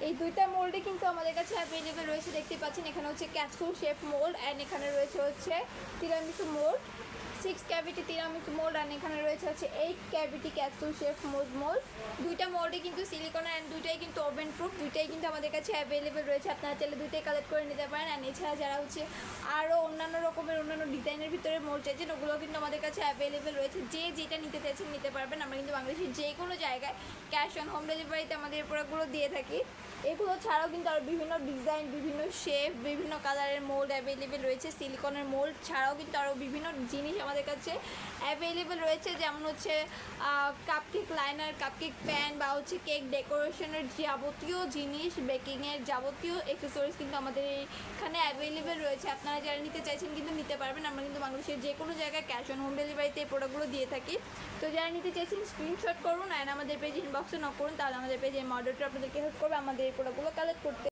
এই দুইটা মোল্ডে কিন্তু আমাদের কাছে অ্যাভেলেবেল রয়েছে, দেখতে পাচ্ছেন এখানে হচ্ছে ক্যাপসুল শেপ মোল্ড অ্যান্ড এখানে রয়েছে হচ্ছে tiramisu mould, 6 cavity tiramisu mould and এখানে রয়েছে হচ্ছে 8 ক্যাভিটি ক্যাপসুল শেপ মোল্ড। দুইটা মোল্ডে কিন্তু সিলিকন অ্যান্ড দুইটাই কিন্তু ওভেন প্রুফ, দুইটাই কিন্তু আমাদের কাছে অ্যাভেলেবেল রয়েছে। আপনারা চাইলে দুইটাই কালেক্ট করে নিতে পারেন। অ্যান্ড এছাড়া যারা হচ্ছে আরও অন্যান্য রকমের অন্যান্য ডিজাইনের ভিতরে মোল্ড চাইছেন ওগুলো কিন্তু আমাদের কাছে অ্যাভেলেবেল রয়েছে। যে যেটা নিতে চাইছেন নিতে পারবেন। আমরা কিন্তু বাংলাদেশের যে কোনো জায়গায় ক্যাশ অন হোম ডেলিভারিতে আমাদের এই প্রোডাক্টগুলো দিয়ে থাকি। এগুলো ছাড়াও কিন্তু আরও বিভিন্ন ডিজাইন, বিভিন্ন শেপ, বিভিন্ন কালারের মোল্ড অ্যাভেলেবেল রয়েছে। সিলিকনের মোল্ড ছাড়াও কিন্তু আরও বিভিন্ন জিনিস আমাদের কাছে অ্যাভেলেবেল রয়েছে, যেমন হচ্ছে কাপকেক লাইনার, কাপকেক প্যান বা হচ্ছে কেক ডেকোরেশনের যাবতীয় জিনিস, বেকিংয়ের যাবতীয় অ্যাক্সেসরিজ কিন্তু আমাদের এখানে অ্যাভেলেবেল রয়েছে। আপনারা যারা নিতে চাইছেন কিন্তু নিতে পারবেন। আমরা কিন্তু বাংলাদেশের যে কোনো জায়গায় ক্যাশ অন হোম ডেলিভারিতে এই প্রোডাক্টগুলো দিয়ে থাকি। তো যারা নিতে চাইছেন স্ক্রিনশট করুন অ্যান্ড আমাদের পেজে ইনবক্সে নক করুন, তাহলে আমাদের পেজে মডারেটর আপনাদেরকে হেল্প করবে আমাদের এই প্রোডাক্টগুলো কালেক্ট করতে।